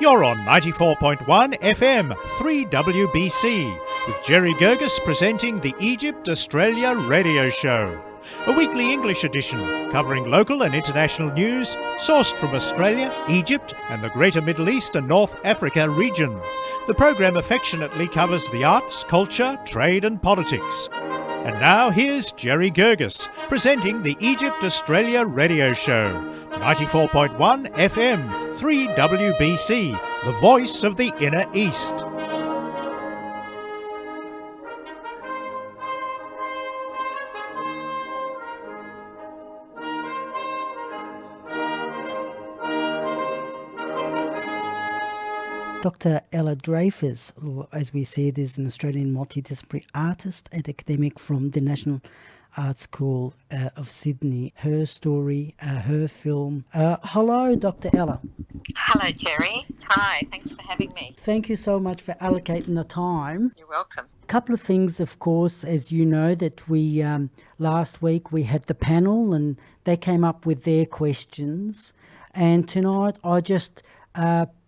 You're on 94.1 FM 3WBC with Jerry Guirguis presenting the Egypt Australia Radio Show, a weekly English edition covering local and international news sourced from Australia, Egypt and the Greater Middle East and North Africa region. The program affectionately covers the arts, culture, trade and politics. And now here's Jerry Guirguis presenting the Egypt Australia Radio Show, 94.1 FM 3WBC, the voice of the Inner East. Dr. Ella Dreyfus, as we said, is an Australian multidisciplinary artist and academic from the National Art School of Sydney. Her story, her film. Hello, Dr. Ella. Hello, Jerry. Hi, thanks for having me. Thank you so much for allocating the time. You're welcome. A couple of things, of course, as you know, that we last week we had the panel and they came up with their questions. And tonight I just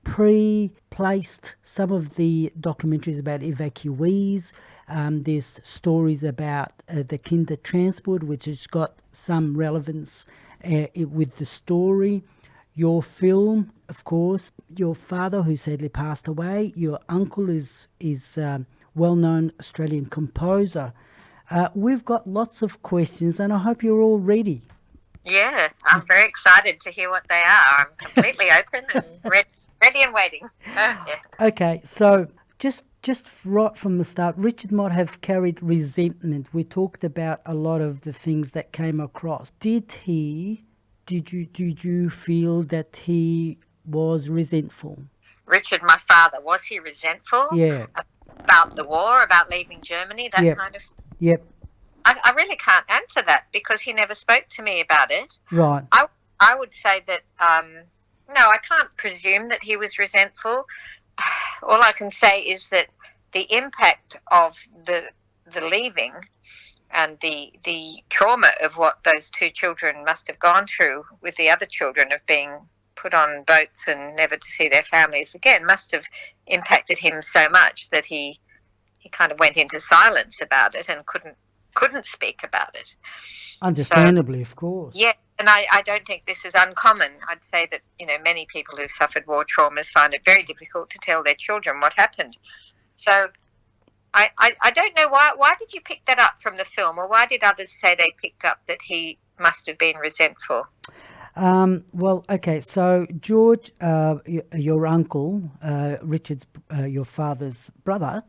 pre-placed some of the documentaries about evacuees. There's stories about the kinder transport, which has got some relevance with the story. Your film, of course, your father, who sadly passed away, your uncle is well-known Australian composer. We've got lots of questions and I hope you're all ready. Yeah, I'm very excited to hear what they are. I'm completely open and ready and waiting. Yeah. Okay, so just right from the start, Richard might have carried resentment. We talked about a lot of the things that came across. Did you feel that he was resentful? Richard, my father, was he resentful? Yeah. About the war, about leaving Germany, that kind of stuff? Yep. I really can't answer that because he never spoke to me about it. Right. I would say that, no, I can't presume that he was resentful. All I can say is that the impact of the leaving and the trauma of what those two children must have gone through with the other children of being put on boats and never to see their families again must have impacted him so much that he kind of went into silence about it and couldn't speak about it. Understandably, of course. Yeah, and I don't think this is uncommon. I'd say that, many people who've suffered war traumas find it very difficult to tell their children what happened. So I don't know why did you pick that up from the film, or why did others say they picked up that he must have been resentful? Well, okay, so George, your uncle, Richard's, your father's brother,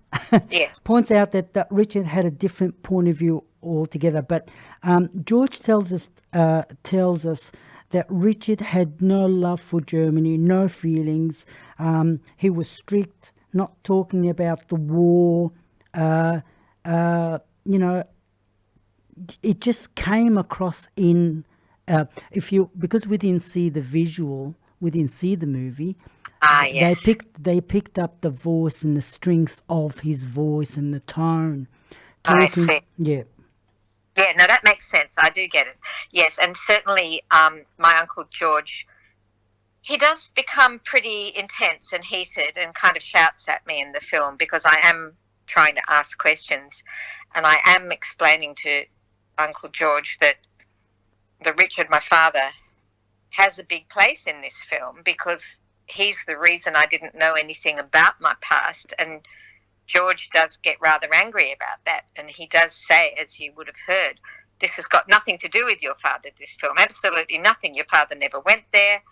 yes, points out that Richard had a different point of view altogether. But George tells us that Richard had no love for Germany, no feelings. He was strict, not talking about the war. It just came across in. Because we didn't see the visual, we didn't see the movie. Yes. They picked up the voice and the strength of his voice and the tone. I see. Yeah. Yeah, no, that makes sense. I do get it. Yes, and certainly my Uncle George, he does become pretty intense and heated and kind of shouts at me in the film because I am trying to ask questions and I am explaining to Uncle George that Richard, my father, has a big place in this film because he's the reason I didn't know anything about my past. And George does get rather angry about that. And he does say, as you would have heard, this has got nothing to do with your father, this film. Absolutely nothing. Your father never went there.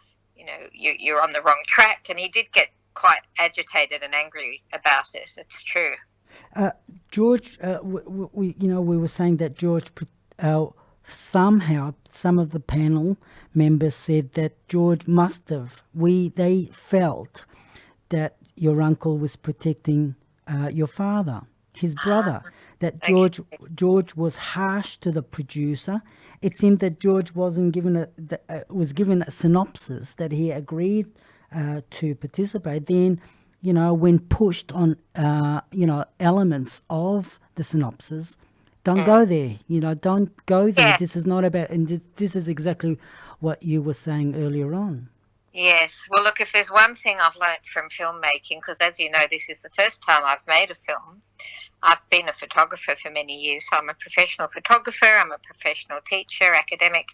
You're on the wrong track. And he did get quite agitated and angry about it. It's true. George, we were saying that George... somehow some of the panel members said that George they felt that your uncle was protecting your father, his brother, that George was harsh to the producer. It seemed that George was given a synopsis that he agreed to participate. Then, when pushed on, elements of the synopsis, don't go there, don't go there. Yeah. This is not about, and this is exactly what you were saying earlier on. Yes. Well, look, if there's one thing I've learnt from filmmaking, because as you know, this is the first time I've made a film. I've been a photographer for many years, so I'm a professional photographer, I'm a professional teacher, academic,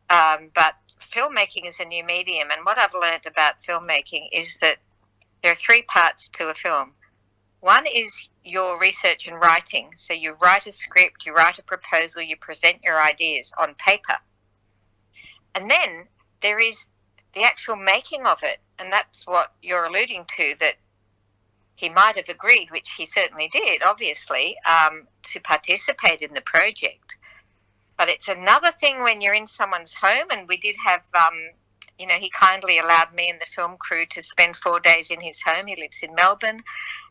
but filmmaking is a new medium. And what I've learnt about filmmaking is that there are three parts to a film. One is your research and writing. So you write a script, you write a proposal, you present your ideas on paper. And then there is the actual making of it. And that's what you're alluding to, that he might have agreed, which he certainly did, obviously, to participate in the project. But it's another thing when you're in someone's home, and we did have, he kindly allowed me and the film crew to spend 4 days in his home. He lives in Melbourne,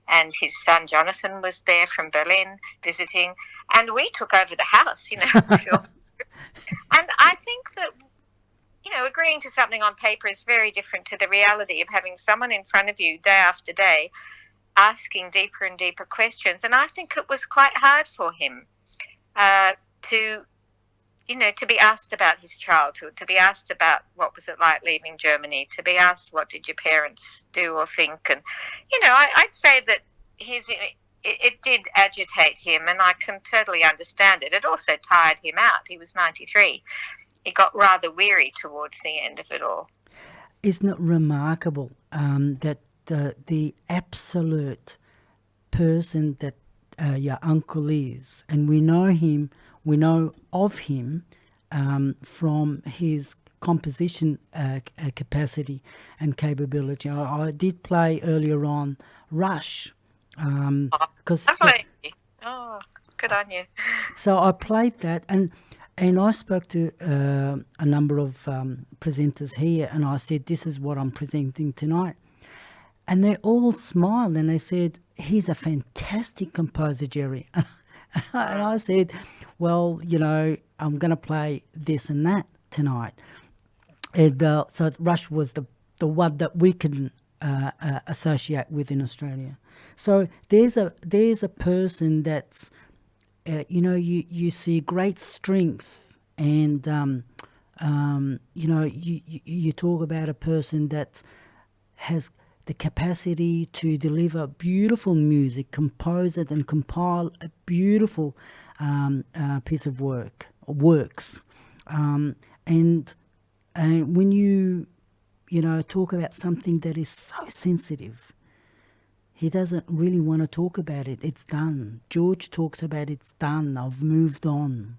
and his son Jonathan was there from Berlin visiting, and we took over the house, the film. And I think that, agreeing to something on paper is very different to the reality of having someone in front of you day after day asking deeper and deeper questions. And I think it was quite hard for him to be asked about his childhood, to be asked about what was it like leaving Germany, to be asked what did your parents do or think. And, I'd say that it did agitate him, and I can totally understand it. It also tired him out. He was 93. He got rather weary towards the end of it all. Isn't it remarkable that the absolute person that your uncle is, and we know of him from his composition capacity and capability. I did play earlier on Rush. Because good on you. So I played that, and I spoke to a number of presenters here, and I said, this is what I'm presenting tonight. And they all smiled and they said, he's a fantastic composer, Jerry. And I said, well, I'm going to play this and that tonight. And so Rush was the one that we can associate with in Australia. So there's a person that's, you see great strength, and, you talk about a person that has the capacity to deliver beautiful music, compose it and compile a beautiful piece of works. And when you talk about something that is so sensitive, he doesn't really want to talk about it. It's done. George talks about it's done. I've moved on.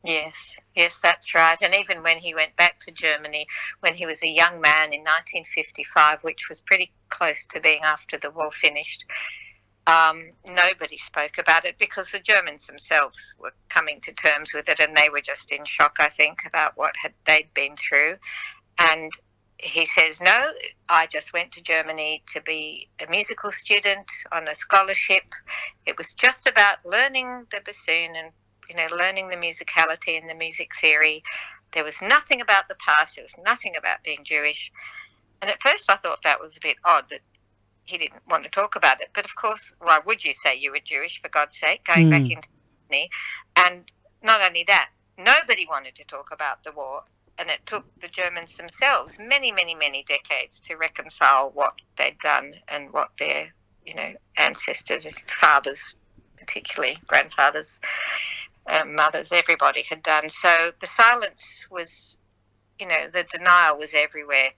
Yes, that's right. And even when he went back to Germany, when he was a young man in 1955, which was pretty close to being after the war finished, nobody spoke about it because the Germans themselves were coming to terms with it, and they were just in shock, I think, about what they'd been through. And he says, no, I just went to Germany to be a musical student on a scholarship. It was just about learning the bassoon and learning the musicality and the music theory. There was nothing about the past. There was nothing about being Jewish. And at first I thought that was a bit odd that he didn't want to talk about it. But of course, why would you say you were Jewish, for God's sake, going back into Germany? And not only that, nobody wanted to talk about the war. And it took the Germans themselves many, many, many decades to reconcile what they'd done and what their, ancestors, fathers particularly, grandfathers, mothers, everybody had done. So the silence was, the denial was everywhere.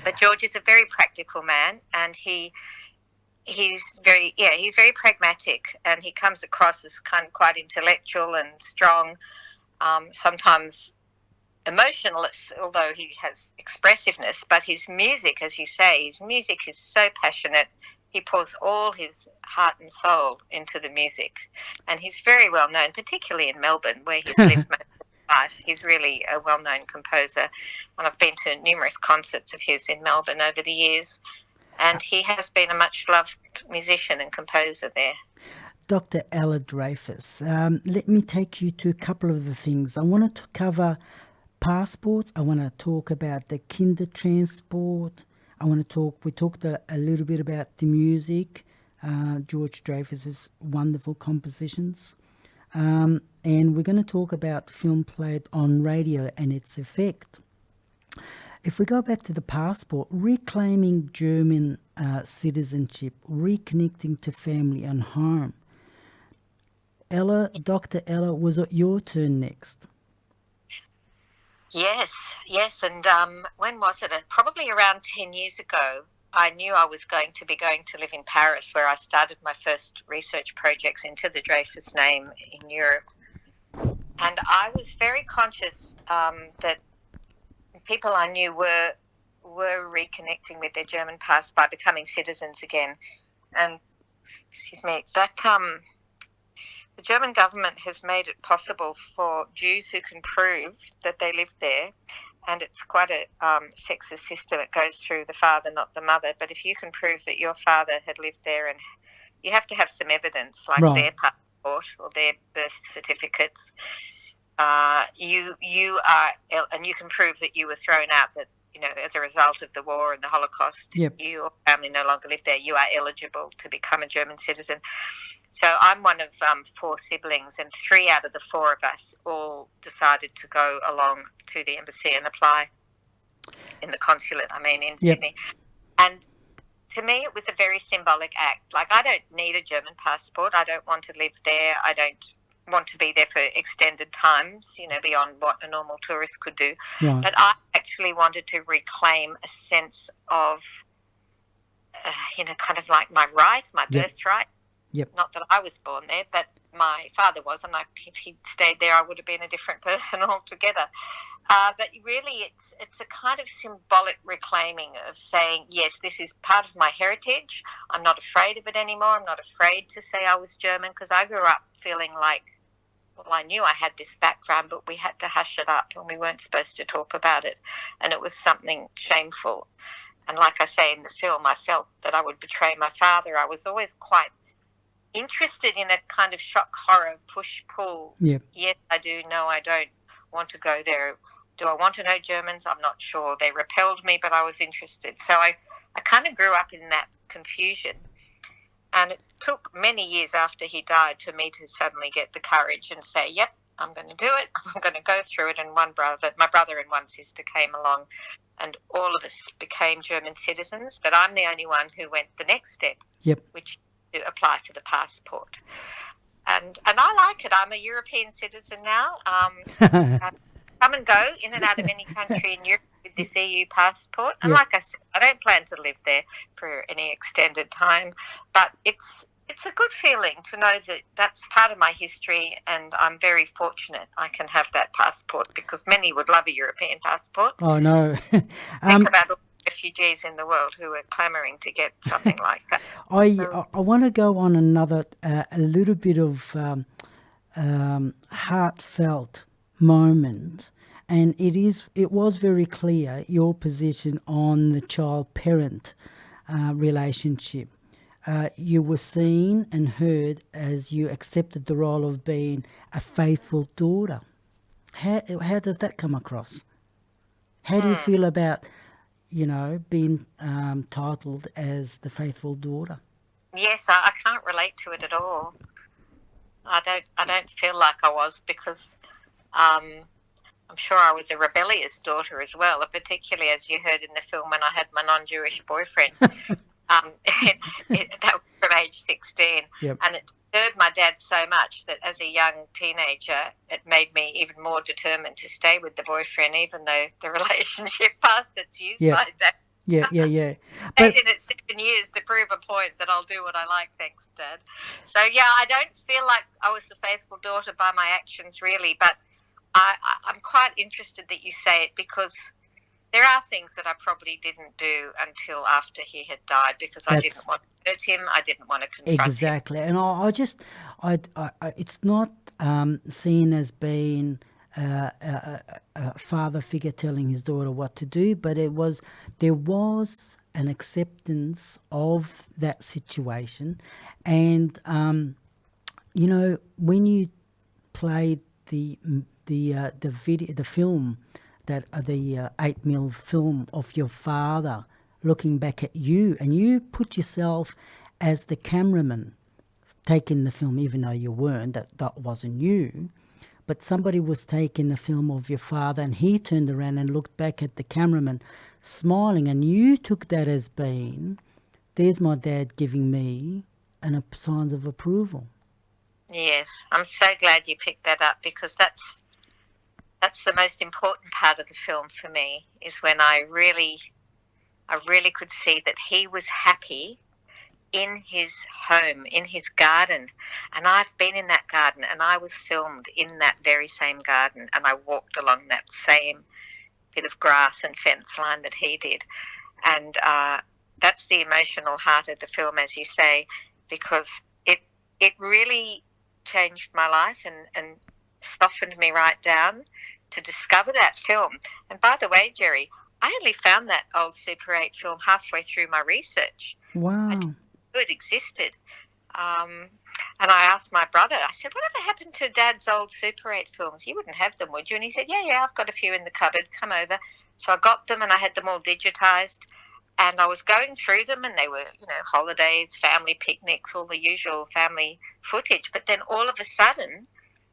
But George is a very practical man, and he's very pragmatic, and he comes across as kind of quite intellectual and strong, sometimes emotional, although he has expressiveness. But his music, as you say, his music is so passionate. He pours all his heart and soul into the music, and he's very well known, particularly in Melbourne, where he's lived most of his life. He's really a well-known composer, and I've been to numerous concerts of his in Melbourne over the years, and he has been a much-loved musician and composer there. Dr. Ella Dreyfus, let me take you to a couple of the things. I wanted to cover passports. I want to talk about the kinder transport. We talked a little bit about the music, George Dreyfus's wonderful compositions. And we're going to talk about film played on radio and its effect. if we go back to the passport, reclaiming German citizenship, reconnecting to family and home. Ella, Dr. Ella, was it your turn next? Yes, and when was it? Probably around 10 years ago, I knew I was going to be going to live in Paris, where I started my first research projects into the Dreyfus name in Europe. And I was very conscious that people I knew were reconnecting with their German past by becoming citizens again. And, that the German government has made it possible for Jews who can prove that they lived there, and it's quite a sexist system. It goes through the father, not the mother. But if you can prove that your father had lived there, and you have to have some evidence, like their passport or their birth certificates, you are, and you can prove that you were thrown out, that as a result of the war and the Holocaust, your family no longer live there. You are eligible to become a German citizen. So I'm one of 4 siblings, and 3 out of the 4 of us all decided to go along to the embassy and apply in the consulate, in Sydney. And to me, it was a very symbolic act. Like, I don't need a German passport. I don't want to live there. I don't want to be there for extended times, beyond what a normal tourist could do. Right. But I actually wanted to reclaim a sense of, kind of like my right, my birthright. Not that I was born there, but my father was, and if he'd stayed there, I would have been a different person altogether. But really, it's a kind of symbolic reclaiming of saying, yes, this is part of my heritage. I'm not afraid of it anymore. I'm not afraid to say I was German, because I grew up feeling like, well, I knew I had this background, but we had to hush it up, and we weren't supposed to talk about it, and it was something shameful. And like I say in the film, I felt that I would betray my father. I was always quite interested in a kind of shock horror push-pull. Yes, I do. No, I don't want to go there. Do I want to know Germans? I'm not sure. They repelled me, but I was interested. So I kind of grew up in that confusion. And it took many years after he died for me to suddenly get the courage and say, yep, I'm going to do it. I'm going to go through it. And my brother and one sister came along, and all of us became German citizens. But I'm the only one who went the next step, which to apply for the passport. And I like it. I'm a European citizen now. I come and go in and out of any country in Europe with this EU passport. And like I said, I don't plan to live there for any extended time, but it's a good feeling to know that that's part of my history, and I'm very fortunate I can have that passport, because many would love a European passport. Oh, no. Think about all the refugees in the world who are clamouring to get something like that. I want to go on another, a little bit of heartfelt moment, and it was very clear your position on the child-parent relationship. You were seen and heard as you accepted the role of being a faithful daughter. How does that come across? How do you feel about, being titled as the faithful daughter? Yes, I can't relate to it at all. I don't feel like I was, because I'm sure I was a rebellious daughter as well, particularly as you heard in the film when I had my non-Jewish boyfriend. That was from age 16, and it disturbed my dad so much that as a young teenager, it made me even more determined to stay with the boyfriend, even though the relationship passed its use by dad. But taken it 7 years to prove a point that I'll do what I like, thanks, Dad. So I don't feel like I was a faithful daughter by my actions, really, but I'm quite interested that you say it, because there are things that I probably didn't do until after he had died, because I didn't want to hurt him. I didn't want to confront him. Exactly. And I it's not seen as being a father figure telling his daughter what to do, but there was an acceptance of that situation. And, when you played the video, the film, that the 8mm film of your father looking back at you, and you put yourself as the cameraman taking the film, even though you weren't, that wasn't you, but somebody was taking a film of your father and he turned around and looked back at the cameraman smiling, and you took that as being, there's my dad giving me signs of approval. Yes, I'm so glad you picked that up, because that's the most important part of the film for me, is when I really could see that he was happy in his home, in his garden. And I've been in that garden, and I was filmed in that very same garden, and I walked along that same bit of grass and fence line that he did. And that's the emotional heart of the film, as you say, because it really changed my life and softened me right down to discover that film. And by the way, Jerry, I only found that old Super 8 film halfway through my research. Wow. I didn't know it existed. And I asked my brother, I said, whatever happened to Dad's old Super 8 films? You wouldn't have them, would you? And he said, yeah, I've got a few in the cupboard. Come over. So I got them, and I had them all digitized. And I was going through them, and they were, holidays, family picnics, all the usual family footage. But then all of a sudden,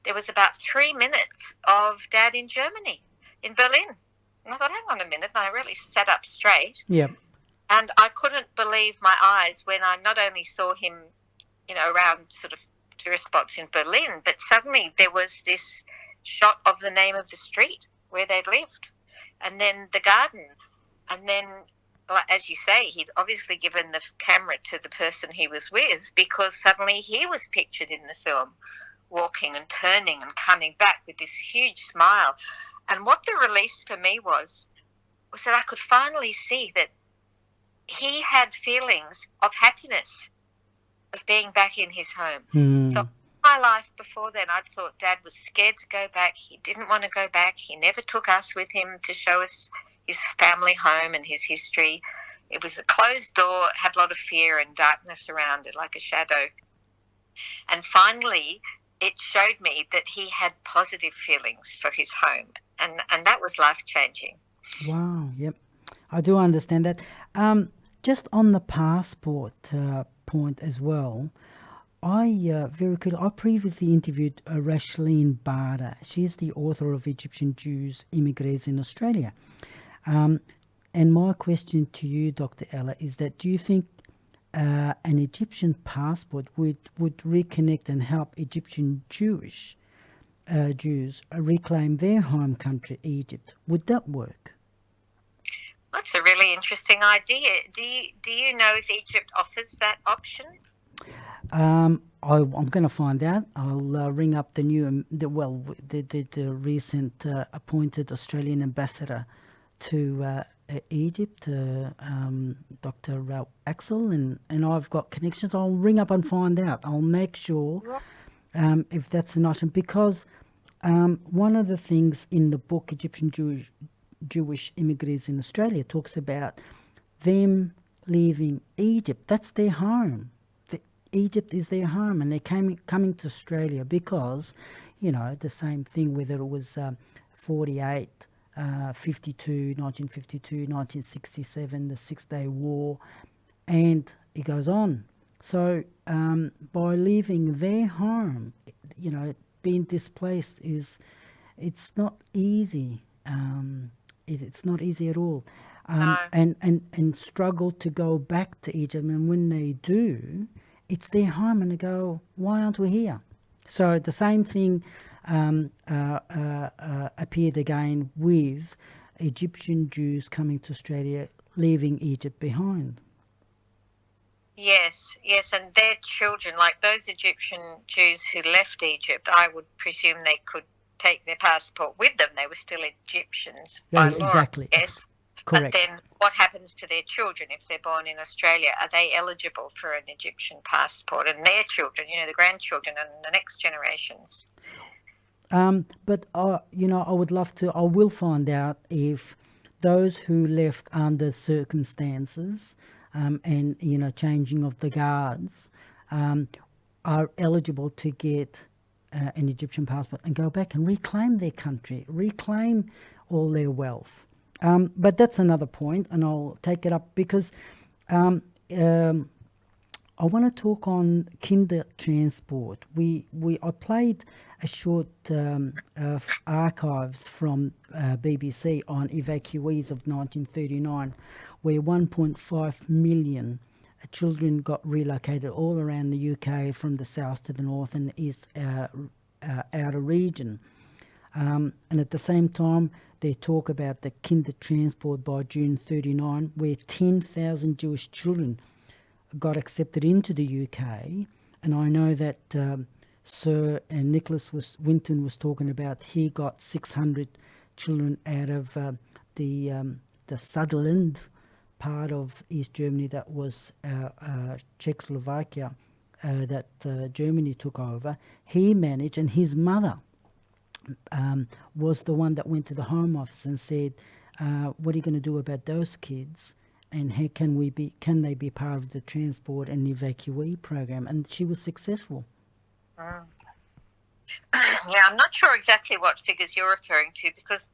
there was about 3 minutes of Dad in Germany, in Berlin. And I thought, hang on a minute. And I really sat up straight. Yep. And I couldn't believe my eyes when I not only saw him, around sort of tourist spots in Berlin, but suddenly there was this shot of the name of the street where they'd lived, and then the garden, and then, as you say, he'd obviously given the camera to the person he was with, because suddenly he was pictured in the film walking and turning and coming back with this huge smile. And what the release for me was that I could finally see that he had feelings of happiness of being back in his home. So my life before then, I'd thought Dad was scared to go back. He didn't want to go back. He never took us with him to show us his family home and his history. It was a closed door, had a lot of fear and darkness around it, like a shadow. And finally, it showed me that he had positive feelings for his home, and that was life-changing. Wow, yep. I do understand that. Just on the passport point as well, I previously interviewed Rashleen Barda. She's the author of Egyptian Jews Immigrants in Australia. And my question to you, Dr. Ella, is that do you think an Egyptian passport would reconnect and help Egyptian Jews reclaim their home country, Egypt? Would that work? That's a really interesting idea. Do you know if Egypt offers that option? I'm going to find out. I'll ring up the recent appointed Australian ambassador to Egypt, Dr. Axel, and I've got connections. I'll ring up and find out. I'll make sure if that's an option, because one of the things in the book Egyptian Jewish Immigrants in Australia talks about them leaving Egypt. That's their home. Egypt is their home, and they're coming to Australia because, the same thing, whether it was 48, 52, 1952, 1967, the Six-Day War, and it goes on. So by leaving their home, being displaced it's not easy. It's not easy at all. And struggle to go back to Egypt. And when they do, it's their home, and they go, why aren't we here? So the same thing appeared again with Egyptian Jews coming to Australia, leaving Egypt behind. Yes, and their children, like those Egyptian Jews who left Egypt, I would presume they could take their passport with them. They were still Egyptians by law, exactly. Yes. Correct. But then what happens to their children if they're born in Australia? Are they eligible for an Egyptian passport? And their children, the grandchildren and the next generations? But I will find out if those who left under circumstances and, changing of the guards are eligible to get an Egyptian passport and go back and reclaim their country, reclaim all their wealth. But that's another point, and I'll take it up because I I want to talk on kinder transport. I played a short of archives from BBC on evacuees of 1939, where 1.5 million children got relocated all around the UK from the south to the north and east outer region. And at the same time, they talk about the kinder transport by June 39, where 10,000 Jewish children got accepted into the UK. And I know that Sir and Nicholas Winton was talking about he got 600 children out of the Sutherland part of East Germany that was Czechoslovakia that Germany took over. He managed, and his mother was the one that went to the Home Office and said, what are you going to do about those kids? And how can they be part of the transport and evacuee program? And she was successful. Mm. Yeah, I'm not sure exactly what figures you're referring to, because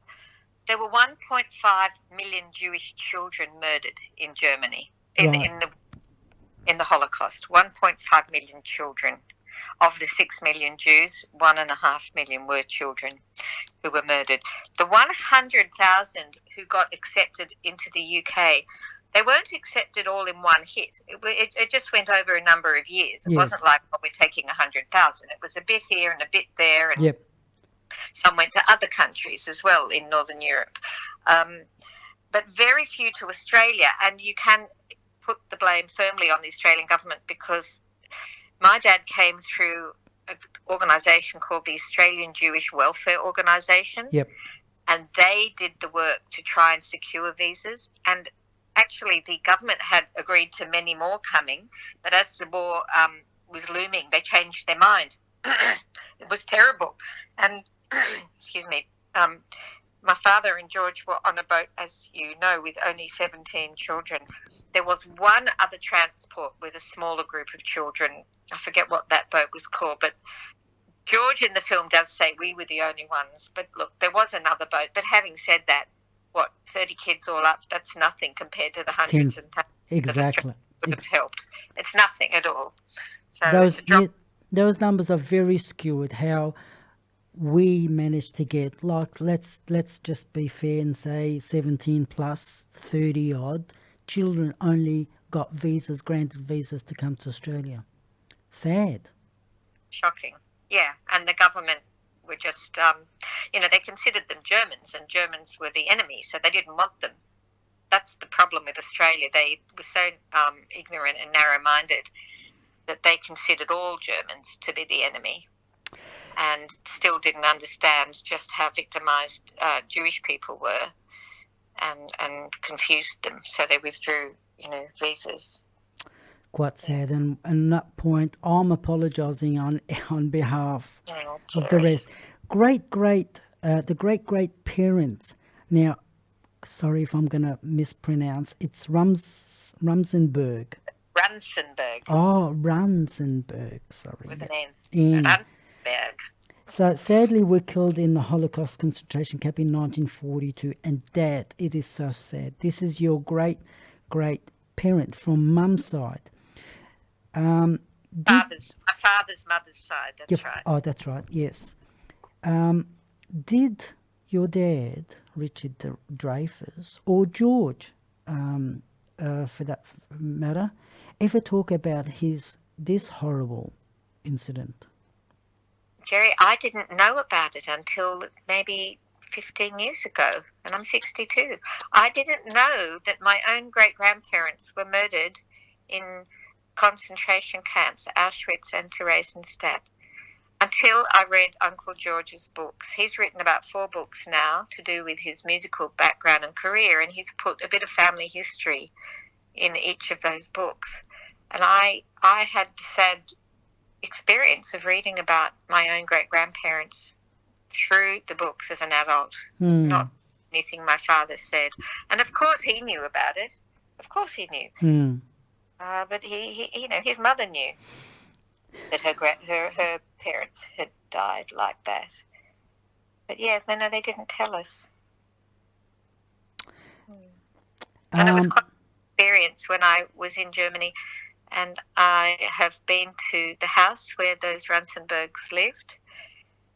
there were 1.5 million Jewish children murdered in Germany in the Holocaust. 1.5 million children. Of the 6 million Jews, 1.5 million were children who were murdered. The 100,000 who got accepted into the UK, they weren't accepted all in one hit. It just went over a number of years. It wasn't like, oh, we're taking 100,000. It was a bit here and a bit there, and some went to other countries as well in Northern Europe. But very few to Australia, and you can put the blame firmly on the Australian government, because my dad came through an organisation called the Australian Jewish Welfare Organisation, and they did the work to try and secure visas. And actually, the government had agreed to many more coming, but as the war was looming, they changed their mind. It was terrible. And, excuse me, my father and George were on a boat, as you know, with only 17 children. There was one other transport with a smaller group of children. I forget what that boat was called, but George in the film does say we were the only ones. But look, there was another boat. But having said that, 30 kids all up, that's nothing compared to the hundreds and thousands exactly that would have helped. It's nothing at all. So those numbers are very skewed. How we managed to get, like, let's just be fair and say 17 plus 30 odd children only got granted visas to come to Australia. Sad. Shocking. Yeah, and the government were just, they considered them Germans, and Germans were the enemy, so they didn't want them. That's the problem with Australia. They were so ignorant and narrow-minded that they considered all Germans to be the enemy, and still didn't understand just how victimised Jewish people were, and confused them. So they withdrew, visas. Quite sad, and on that point, I'm apologising on behalf of the rest. The great parents. Now, sorry if I'm going to mispronounce. It's Rumsenberg. Runsenberg. Oh, Runsenberg. Sorry. With an N. Runsenberg. So sadly, were killed in the Holocaust concentration camp in 1942. And Dad, it is so sad. This is your great parent from Mum's side. My father's mother's side. That's right. Oh, that's right. Yes. Did your dad, Richard Dreyfus, or George, for that matter, ever talk about this horrible incident? Jerry, I didn't know about it until maybe 15 years ago, and I'm 62. I didn't know that my own great-grandparents were murdered in concentration camps, Auschwitz and Theresienstadt, until I read Uncle George's books. He's written about 4 books now to do with his musical background and career, and he's put a bit of family history in each of those books. And I had the sad experience of reading about my own great-grandparents through the books as an adult, not anything my father said. And of course he knew about it. Of course he knew. But he his mother knew that her parents had died like that. But yeah, no, they didn't tell us. And it was quite an experience when I was in Germany. and I have been to the house where those Runzenbergs lived,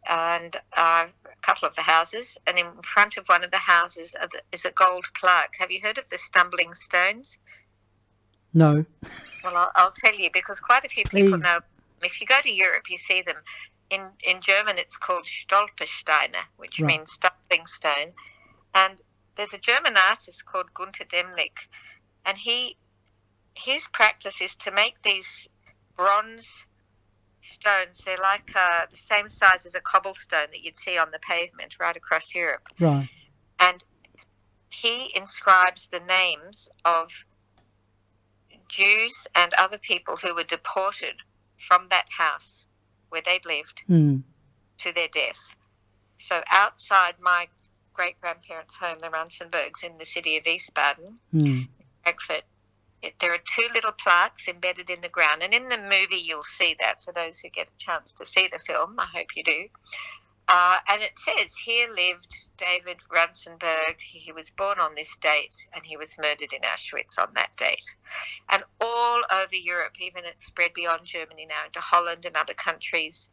and a couple of the houses, and in front of one of the houses is a gold plaque. Have you heard of the stumbling stones? No. Well, I'll tell you, because quite a few people know. If you go to Europe, you see them. In German, it's called Stolpersteine, which means stumbling stone. And there's a German artist called Gunter Demlich, and his practice is to make these bronze stones. They're like the same size as a cobblestone that you'd see on the pavement right across Europe. Right. And he inscribes the names of Jews and other people who were deported from that house where they'd lived to their death. So outside my great-grandparents' home, the Runzenbergs, in the city of Wiesbaden, Frankfurt, there are two little plaques embedded in the ground. And in the movie, you'll see that, for those who get a chance to see the film. I hope you do. And it says, here lived David Runzenberg. He was born on this date, and he was murdered in Auschwitz on that date. And all over Europe, even it's spread beyond Germany now into Holland and other countries,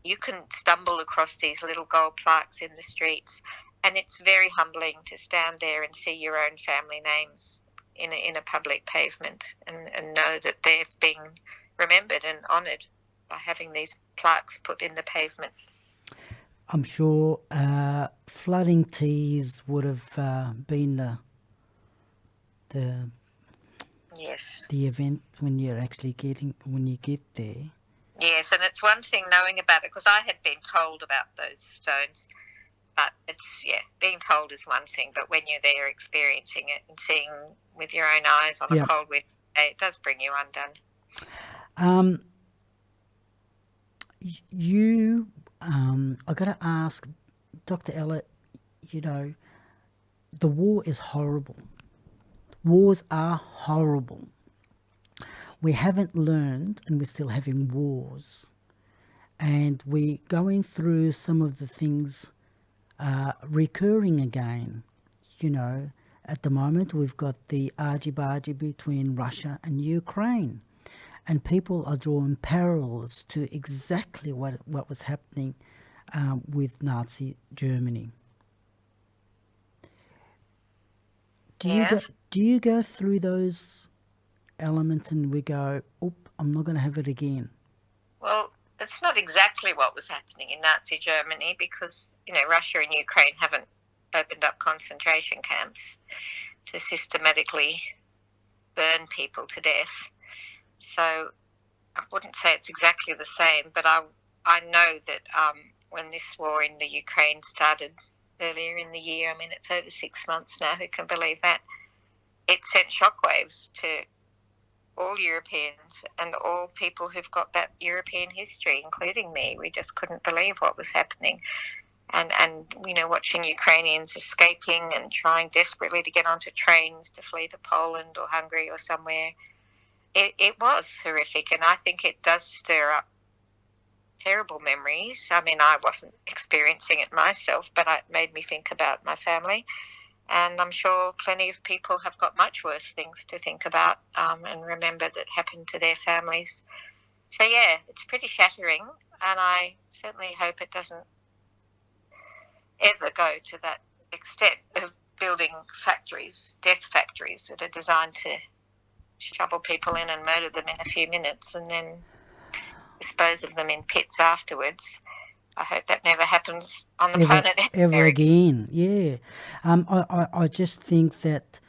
you can stumble across these little gold plaques in the streets. And it's very humbling to stand there and see your own family names in a public pavement and know that they've been remembered and honoured by having these plaques put in the pavement. I'm sure flooding Tues would have been the event when you get there. Yes, and it's one thing knowing about it, because I had been told about those stones, but being told is one thing, but when you're there experiencing it and seeing with your own eyes on a cold winter day, it does bring you undone. I got to ask, Dr. Ella, the war is horrible. Wars are horrible. We haven't learned, and we're still having wars. And we're going through some of the things recurring again. At the moment we've got the argy-bargy between Russia and Ukraine. And people are drawing parallels to exactly what was happening with Nazi Germany. Do you go through those elements and we go, I'm not going to have it again? Well, it's not exactly what was happening in Nazi Germany, because Russia and Ukraine haven't opened up concentration camps to systematically burn people to death. So I wouldn't say it's exactly the same, but I know that when this war in the Ukraine started earlier in the year, it's over 6 months now, who can believe that, it sent shockwaves to all Europeans and all people who've got that European history, including me. We just couldn't believe what was happening. And watching Ukrainians escaping and trying desperately to get onto trains to flee to Poland or Hungary or somewhere. It was horrific, and I think it does stir up terrible memories. I wasn't experiencing it myself, but it made me think about my family. And I'm sure plenty of people have got much worse things to think about and remember that happened to their families. So, it's pretty shattering, and I certainly hope it doesn't ever go to that extent of building death factories that are designed to shovel people in and murder them in a few minutes and then dispose of them in pits afterwards. I hope that never happens on the planet ever again. Yeah. I just think that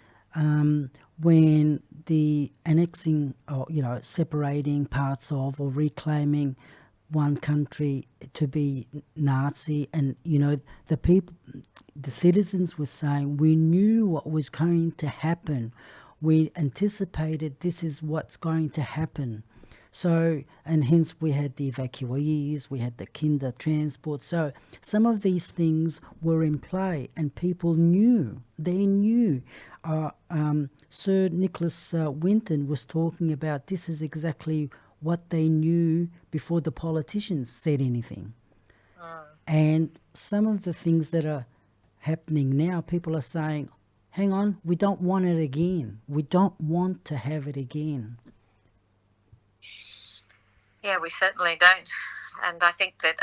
when the annexing or, separating parts of or reclaiming one country to be Nazi, and, the people, the citizens were saying, we knew what was going to happen. We anticipated this is what's going to happen. So, and hence we had the evacuees, we had the kinder transport. So some of these things were in play and people knew, they knew. Sir Nicholas Winton was talking about this is exactly what they knew before the politicians said anything. And some of the things that are happening now, people are saying, hang on, we don't want it again. We don't want to have it again. Yeah, we certainly don't. And I think that,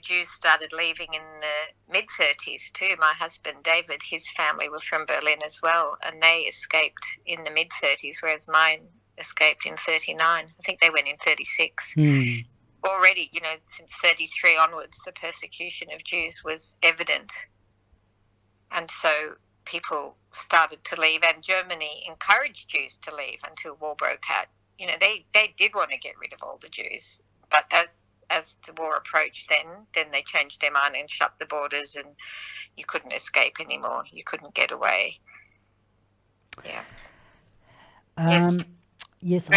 Jews started leaving in the mid-30s too. My husband, David, his family was from Berlin as well, and they escaped in the mid-30s, whereas mine escaped in 39. I think they went in 36. Already, since 33 onwards, the persecution of Jews was evident. And so people started to leave, and Germany encouraged Jews to leave until war broke out. They did want to get rid of all the Jews, but as the war approached, then they changed their mind and shut the borders, and you couldn't escape anymore. You couldn't get away. Yeah. Yes,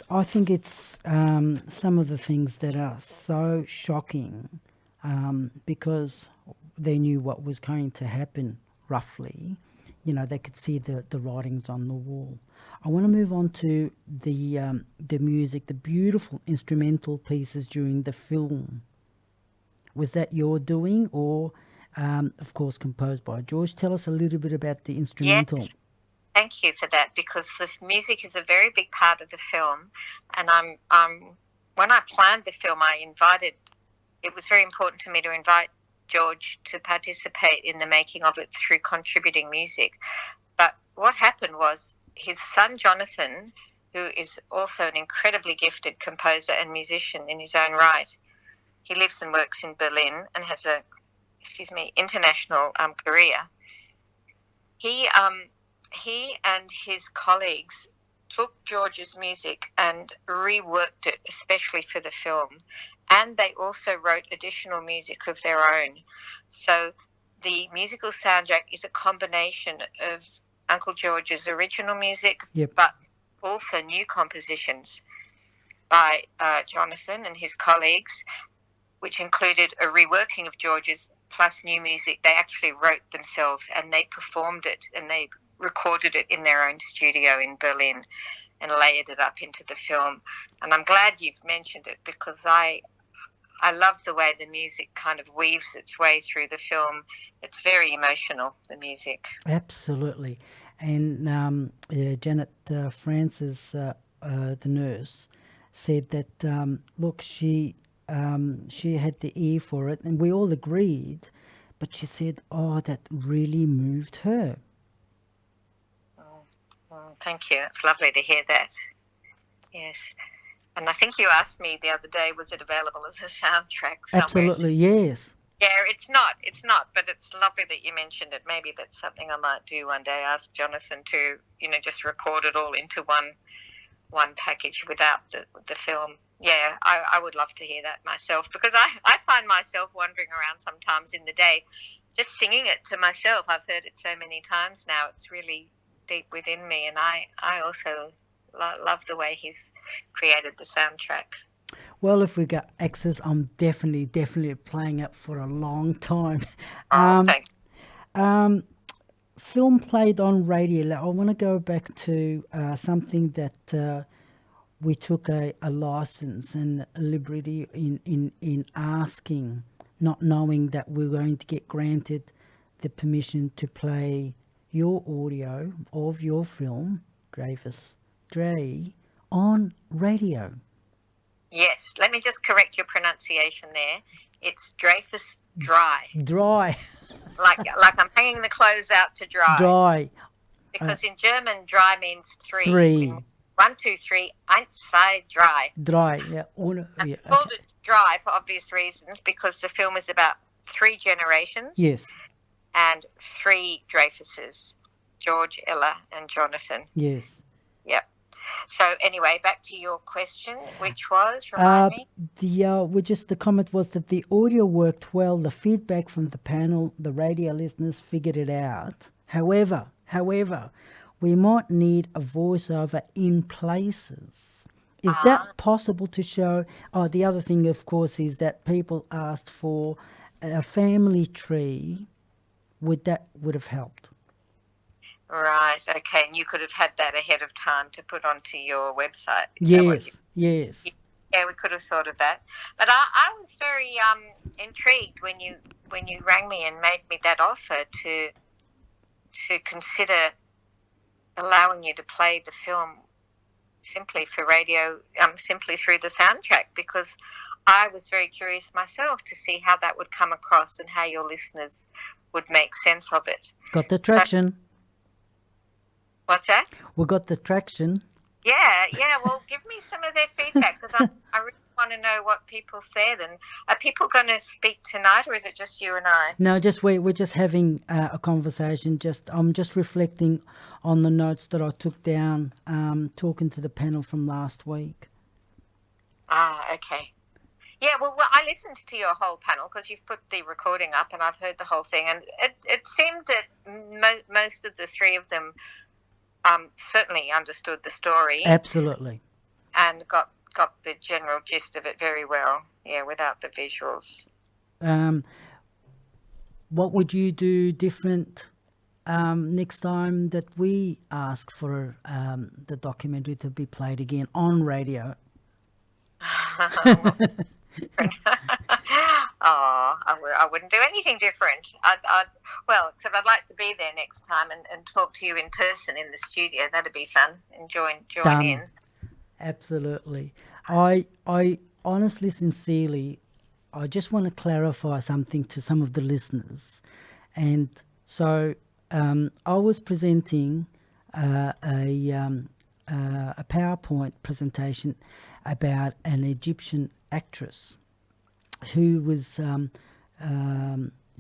I think it's some of the things that are so shocking because they knew what was going to happen roughly. They could see the writings on the wall. I want to move on to the music, the beautiful instrumental pieces during the film. Was that your doing, or, of course, composed by George? Tell us a little bit about the instrumental. Yes. Thank you for that, because the music is a very big part of the film. And when I planned the film, it was very important to me to invite George to participate in the making of it through contributing music. But what happened was his son Jonathan, who is also an incredibly gifted composer and musician in his own right, he lives and works in Berlin and has a international career. He and his colleagues took George's music and reworked it, especially for the film. And they also wrote additional music of their own. So the musical soundtrack is a combination of Uncle George's original music, but also new compositions by Jonathan and his colleagues, which included a reworking of George's plus new music they actually wrote themselves, and they performed it and they recorded it in their own studio in Berlin and layered it up into the film. And I'm glad you've mentioned it, because I love the way the music kind of weaves its way through the film. It's very emotional, the music. Absolutely. And Janet Francis, the nurse, said that, look, she had the ear for it, and we all agreed, but she said, that really moved her. Thank you. It's lovely to hear that. Yes. And I think you asked me the other day, was it available as a soundtrack somewhere? Absolutely, yes. Yeah, it's not, but it's lovely that you mentioned it. Maybe that's something I might do one day, ask Jonathan to, just record it all into one package without the film. Yeah, I would love to hear that myself, because I find myself wandering around sometimes in the day just singing it to myself. I've heard it so many times now. It's really deep within me, and I also love the way he's created the soundtrack. Well, if we got access, I'm definitely playing it for a long time. Thanks. Film played on radio. I want to go back to something that we took a license and a liberty in asking, not knowing that we're going to get granted the permission to play your audio of your film, Dreyfus Drei, on radio. Yes, let me just correct your pronunciation there. It's Dreyfus Drei. Dry. like I'm hanging the clothes out to dry. Dry. Because in German, dry means three. Three. 1, 2, 3, 1, 2, drei. Dry, yeah. I called it Dry for obvious reasons, because the film is about 3 generations. Yes. And 3 Dreyfuses, George, Ella, and Jonathan. Yes. Yep. So anyway, back to your question, which was, remind me? The comment was that the audio worked well. The feedback from the panel, the radio listeners figured it out. However, we might need a voiceover in places. Is that possible to show? The other thing, of course, is that people asked for a family tree. Would have helped? Right, okay. And you could have had that ahead of time to put onto your website. Yes. Yeah, we could have thought of that. But I was very intrigued when you rang me and made me that offer to consider allowing you to play the film simply for radio, simply through the soundtrack, because I was very curious myself to see how that would come across and how your listeners would make sense of it. Got the traction. So, what's that? We got the traction. Yeah. Well, give me some of their feedback, because I really want to know what people said. And are people going to speak tonight, or is it just you and I? No, we're just having a conversation. I'm just reflecting on the notes that I took down, talking to the panel from last week. Okay. Yeah, well, I listened to your whole panel because you've put the recording up, and I've heard the whole thing, and it seemed that most of the three of them certainly understood the story. Absolutely. And got the general gist of it very well, without the visuals. What would you do different next time that we ask for the documentary to be played again on radio? I wouldn't do anything different. Except I'd like to be there next time and talk to you in person in the studio. That'd be fun. And join in. Absolutely. I honestly, sincerely, I just want to clarify something to some of the listeners. And so I was presenting a PowerPoint presentation about an Egyptian actress who was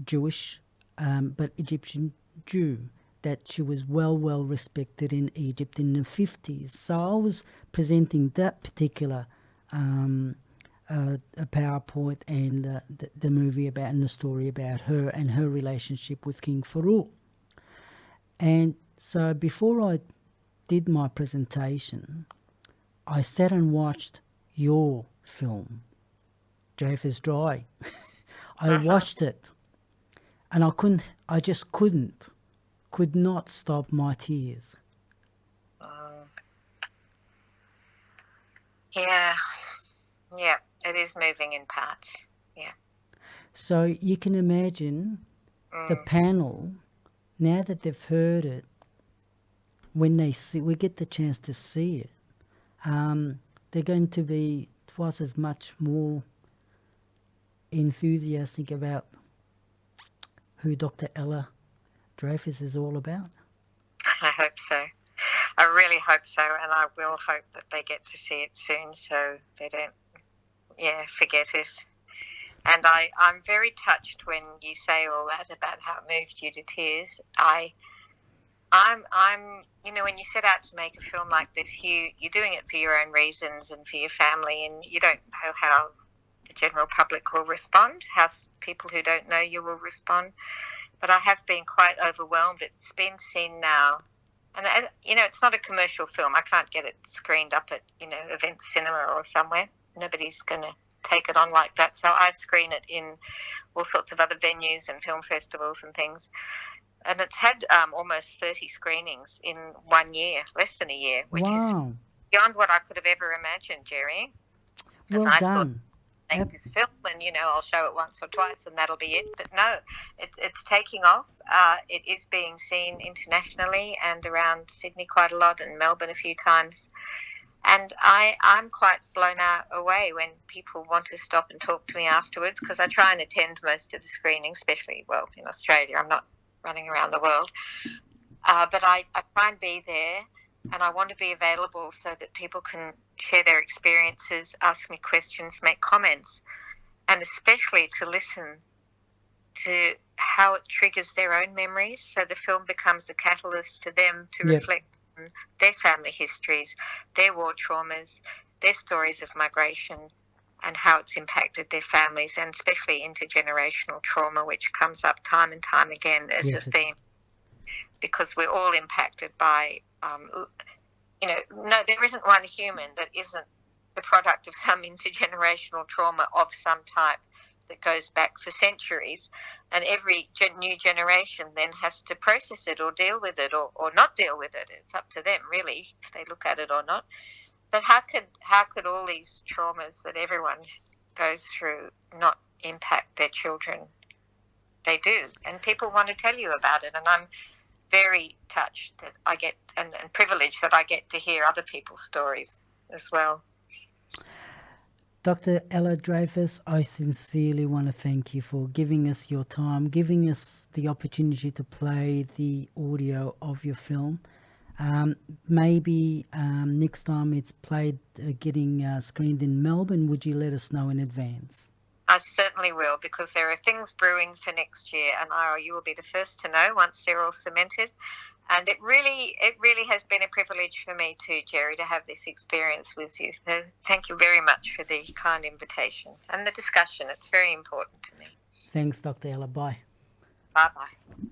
Jewish, but Egyptian Jew, that she was well respected in Egypt in the 50s. So I was presenting that particular a PowerPoint and the movie about, and the story about her and her relationship with King Farouk. And so before I did my presentation, I sat and watched your film, Dreyfus Drei. I watched it, and I just could not stop my tears. Yeah, it is moving in parts. Yeah. So you can imagine the panel, now that they've heard it, when we get the chance to see it, they're going to be twice as much more enthusiastic about who Dr. Ella Dreyfus is all about. I hope so. I really hope so, and I will hope that they get to see it soon so they don't, forget it. And I'm very touched when you say all that about how it moved you to tears. I'm when you set out to make a film like this, you're doing it for your own reasons and for your family, and you don't know how the general public will respond, how people who don't know you will respond. But I have been quite overwhelmed. It's been seen now. And, it's not a commercial film. I can't get it screened up at, Event Cinema or somewhere. Nobody's going to take it on like that. So I screen it in all sorts of other venues and film festivals and things. And it's had almost 30 screenings in 1 year, less than a year, which is beyond what I could have ever imagined, Jerry. Well done. Make this film and I'll show it once or twice and that'll be it, but no, it's taking off. It is being seen internationally and around Sydney quite a lot, and Melbourne a few times, and I'm quite blown away when people want to stop and talk to me afterwards, because I try and attend most of the screenings, especially in Australia. I'm not running around the world, but I try and be there. And I want to be available so that people can share their experiences, ask me questions, make comments, and especially to listen to how it triggers their own memories. So the film becomes a catalyst for them to reflect on their family histories, their war traumas, their stories of migration, and how it's impacted their families, and especially intergenerational trauma, which comes up time and time again as a theme. Because we're all impacted by, there isn't one human that isn't the product of some intergenerational trauma of some type that goes back for centuries. And every new generation then has to process it or deal with it or not deal with it. It's up to them, really, if they look at it or not. But how could all these traumas that everyone goes through not impact their children? They do. And people want to tell you about it. And I'm very touched that I get and privileged that I get to hear other people's stories as well. Dr. Ella Dreyfus, I sincerely want to thank you for giving us your time, giving us the opportunity to play the audio of your film. Maybe next time it's played, getting screened in Melbourne, would you let us know in advance? I certainly will, because there are things brewing for next year, and you will be the first to know once they're all cemented. And it really has been a privilege for me too, Jerry, to have this experience with you. So thank you very much for the kind invitation and the discussion. It's very important to me. Thanks, Dr. Ella. Bye. Bye-bye.